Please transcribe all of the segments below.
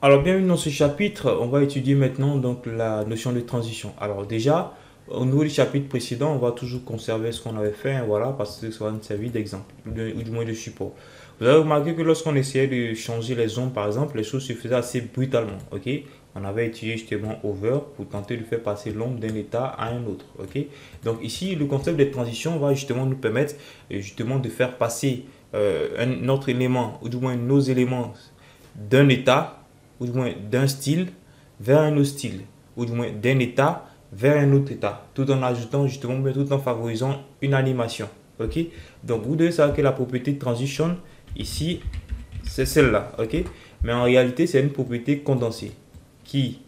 Alors, bienvenue dans ce chapitre. On va étudier maintenant donc la notion de transition. Alors déjà, au niveau du chapitre précédent, on va toujours conserver ce qu'on avait fait, hein, voilà, parce que ça va nous servir d'exemple, ou du moins de support. Vous avez remarqué que lorsqu'on essayait de changer les zones, par exemple, les choses se faisaient assez brutalement, ok? On avait utilisé justement over pour tenter de faire passer l'ombre d'un état à un autre, ok? Donc ici, le concept de transition va justement nous permettre justement de faire passer un autre élément, ou du moins nos éléments d'un état ou du moins d'un style vers un autre style, ou du moins d'un état vers un autre état, tout en ajoutant justement, mais tout en favorisant une animation. Ok? Donc vous devez savoir que la propriété de transition, ici, c'est celle-là. Ok? Mais en réalité, c'est une propriété condensée qui,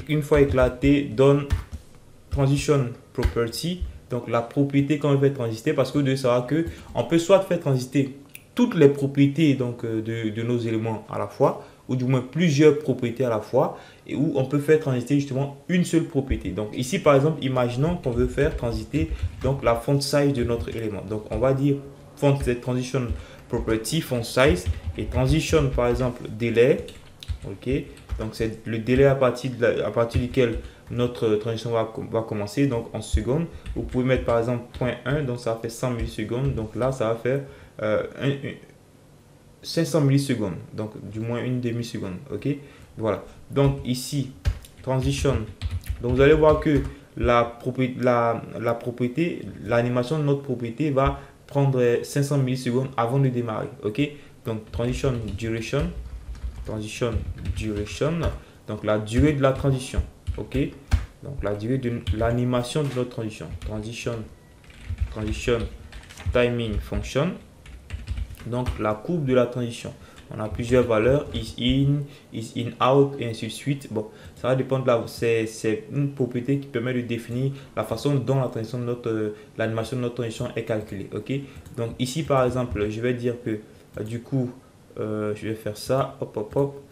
une fois éclatée, donne transition property, donc la propriété qu'on veut transiter, parce que vous devez savoir que on peut soit faire transiter toutes les propriétés donc, de nos éléments à la fois, ou du moins plusieurs propriétés à la fois, et où on peut faire transiter justement une seule propriété. Donc ici par exemple, imaginons qu'on veut faire transiter donc la font size de notre élément. Donc on va dire font transition property font size et transition par exemple délai. Ok, donc c'est le délai à partir duquel notre transition va commencer, donc en secondes. Vous pouvez mettre par exemple 0.1, donc ça va faire 100 millisecondes. Donc là, ça va faire 500 millisecondes, donc du moins une demi-seconde. Ok, voilà. Donc ici, transition. Donc vous allez voir que la propriété, l'animation de notre propriété va prendre 500 millisecondes avant de démarrer. Ok, donc transition duration. Transition duration, donc la durée de la transition. Ok, donc la durée de l'animation de notre transition. Transition timing function, donc la courbe de la transition. On a plusieurs valeurs, is in, out, et ainsi de suite. Bon, ça va dépendre de la. C'est une propriété qui permet de définir la façon dont la transition de notre, l'animation de notre transition est calculée. Ok, donc ici par exemple, je vais dire que du coup, je vais faire ça. Hop, hop, hop.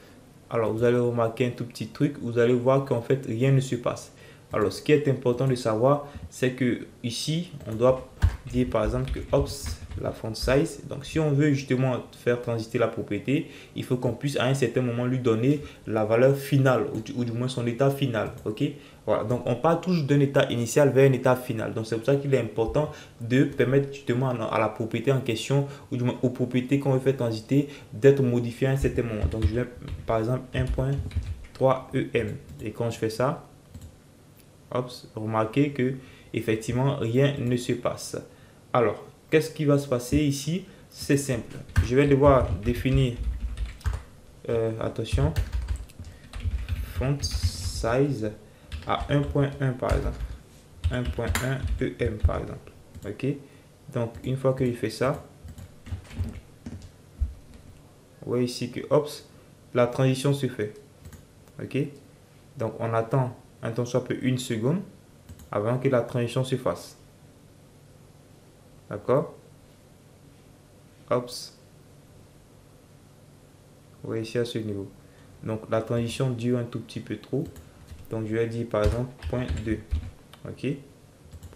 Alors, vous allez remarquer un tout petit truc. Vous allez voir qu'en fait, rien ne se passe. Alors, ce qui est important de savoir, c'est que ici, on doit dire par exemple que ops, la font size. Donc, si on veut justement faire transiter la propriété, il faut qu'on puisse à un certain moment lui donner la valeur finale ou du moins son état final. Ok, voilà. Donc, on part toujours d'un état initial vers un état final. Donc, c'est pour ça qu'il est important de permettre justement à la propriété en question ou du moins aux propriétés qu'on veut faire transiter d'être modifiées à un certain moment. Donc, je vais par exemple 1.3 EM. Et quand je fais ça, hop, remarquez que effectivement rien ne se passe. Alors, qu'est-ce qui va se passer ici? C'est simple. Je vais devoir définir, attention, font size à 1.1 par exemple. 1.1 EM par exemple. Ok. Donc, une fois que je fais ça, vous voyez ici que, hop, la transition se fait. Ok. Donc, on attend un temps soit peu une seconde avant que la transition se fasse. D'accord? Hop. Vous voyez ici à ce niveau. Donc, la transition dure un tout petit peu trop. Donc, je vais dire par exemple 0.2. Ok?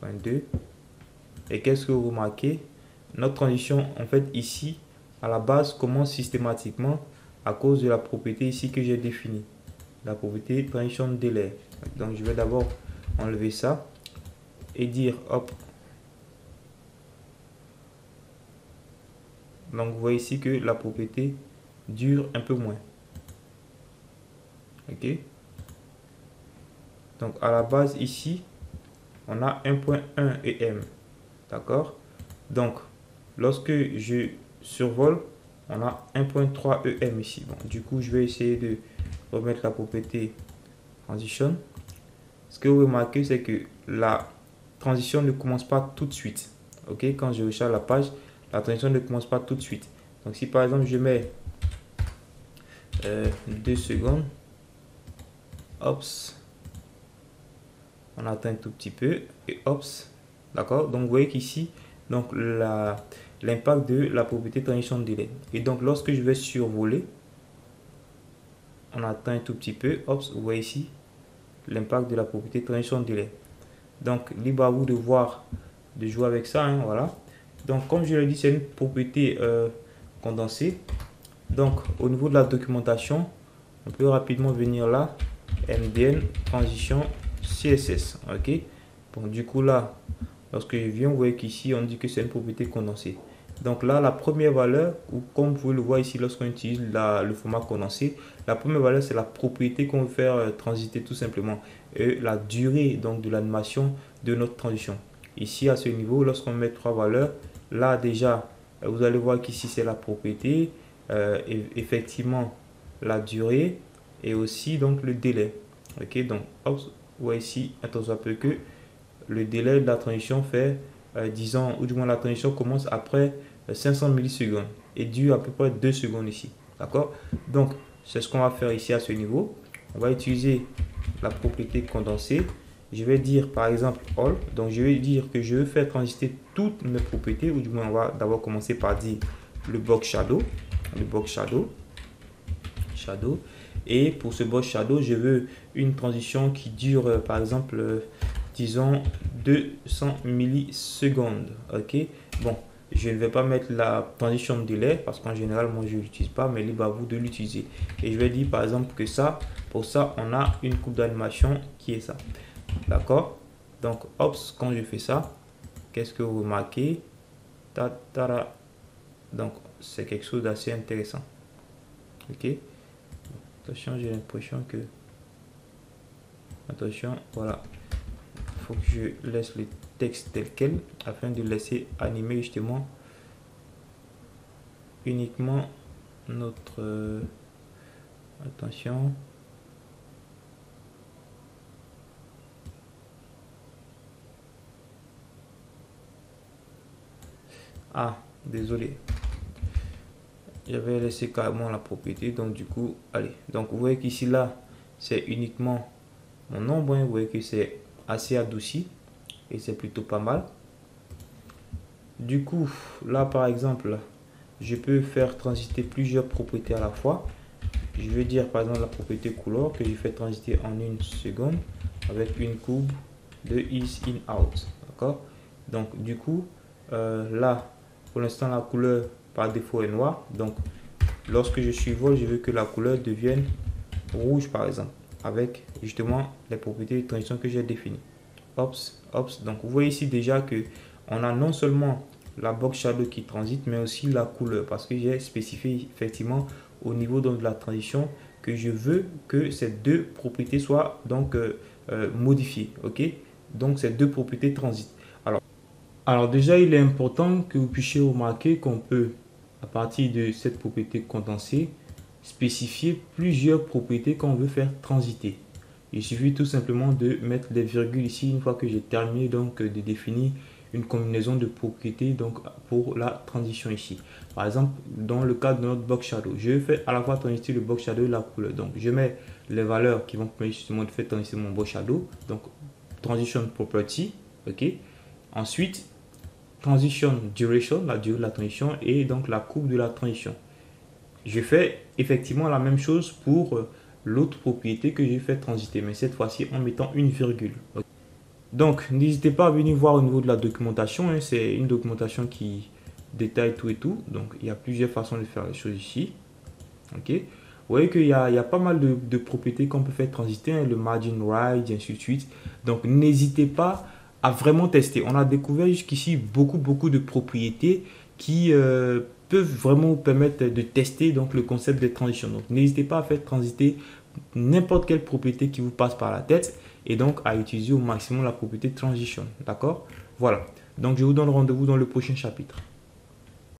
0.2. Et qu'est-ce que vous remarquez? Notre transition, en fait, ici, à la base, commence systématiquement à cause de la propriété ici que j'ai définie. La propriété transition délai. Donc, je vais d'abord enlever ça et dire, hop. Donc, vous voyez ici que la propriété dure un peu moins. Ok? Donc, à la base, ici, on a 1.1 EM. D'accord? Donc, lorsque je survole, on a 1.3 EM ici. Bon, du coup, je vais essayer de remettre la propriété transition. Ce que vous remarquez, c'est que la transition ne commence pas tout de suite. Ok, quand je recharge la page, la transition ne commence pas tout de suite. Donc, si par exemple, je mets 2 secondes, hop, on attend un tout petit peu et hop, d'accord. Donc, vous voyez qu'ici, donc l'impact de la propriété transition de délai. Et donc, lorsque je vais survoler, on attend un tout petit peu, hop, vous voyez ici l'impact de la propriété transition de délai. Donc, libre à vous de voir, de jouer avec ça, hein, voilà. Donc, comme je l'ai dit, c'est une propriété condensée. Donc, au niveau de la documentation, on peut rapidement venir là, MDN transition CSS. Ok. Bon, du coup là, lorsque je viens, vous voyez qu'ici on dit que c'est une propriété condensée. Donc là, la première valeur, ou comme vous pouvez le voir ici lorsqu'on utilise le format condensé, la première valeur c'est la propriété qu'on veut faire transiter tout simplement, et la durée donc de l'animation de notre transition. Ici à ce niveau, lorsqu'on met trois valeurs, là déjà vous allez voir qu'ici c'est la propriété, et effectivement la durée et aussi donc le délai. Ok, donc hop, vous voyez ici, attention un peu que le délai de la transition fait, disons, ou du moins la transition commence après 500 millisecondes et dure à peu près 2 secondes ici. D'accord? Donc, c'est ce qu'on va faire ici à ce niveau. On va utiliser la propriété condensée. Je vais dire par exemple all. Donc, je vais dire que je veux faire transiter toutes mes propriétés, ou du moins, on va d'abord commencer par dire le box shadow. Le box shadow. Et pour ce box shadow, je veux une transition qui dure par exemple, disons 200 millisecondes. Ok, bon, je ne vais pas mettre la transition de délai parce qu'en général moi je l'utilise pas, mais libre à vous de l'utiliser. Et je vais dire par exemple que ça, pour ça on a une courbe d'animation qui est ça. D'accord, donc hop, quand je fais ça, qu'est-ce que vous remarquez? Donc c'est quelque chose d'assez intéressant. Ok, attention, j'ai l'impression que, attention, voilà, il faut que je laisse le texte tel quel afin de laisser animer justement uniquement notre attention. Ah, désolé, j'avais laissé carrément la propriété, donc du coup, allez, donc vous voyez qu'ici là c'est uniquement mon nombre, hein. Vous voyez que c'est assez adouci et c'est plutôt pas mal. Du coup là par exemple, je peux faire transiter plusieurs propriétés à la fois. Je vais dire par exemple la propriété couleur que je fais transiter en 1 seconde avec une courbe de is in out. D'accord, donc du coup là pour l'instant la couleur par défaut est noire, donc lorsque je suis vol, je veux que la couleur devienne rouge par exemple, avec justement les propriétés de transition que j'ai définies. Ops, ops. Donc vous voyez ici déjà que on a non seulement la box shadow qui transite, mais aussi la couleur, parce que j'ai spécifié effectivement au niveau donc de la transition que je veux que ces deux propriétés soient donc modifiées. Ok, donc ces deux propriétés transitent. Alors déjà, il est important que vous puissiez remarquer qu'on peut, à partir de cette propriété condensée, spécifier plusieurs propriétés qu'on veut faire transiter. Il suffit tout simplement de mettre des virgules ici une fois que j'ai terminé donc de définir une combinaison de propriétés donc pour la transition ici. Par exemple, dans le cas de notre box shadow, je fais à la fois transiter le box shadow et la couleur. Donc je mets les valeurs qui vont permettre justement de faire transiter mon box shadow. Donc transition property, ok. Ensuite transition duration, la durée de la transition, et donc la courbe de la transition. Je fais effectivement la même chose pour l'autre propriété que j'ai fait transiter, mais cette fois-ci en mettant une virgule. Donc, n'hésitez pas à venir voir au niveau de la documentation, hein. C'est une documentation qui détaille tout et tout. Donc, il y a plusieurs façons de faire les choses ici. Ok. Vous voyez qu'il y a pas mal de propriétés qu'on peut faire transiter, hein, le margin right, et ainsi de suite. Donc, n'hésitez pas à vraiment tester. On a découvert jusqu'ici beaucoup de propriétés qui peuvent vraiment vous permettre de tester donc le concept de transition. Donc n'hésitez pas à faire transiter n'importe quelle propriété qui vous passe par la tête et donc à utiliser au maximum la propriété transition. D'accord? Voilà. Donc je vous donne rendez-vous dans le prochain chapitre.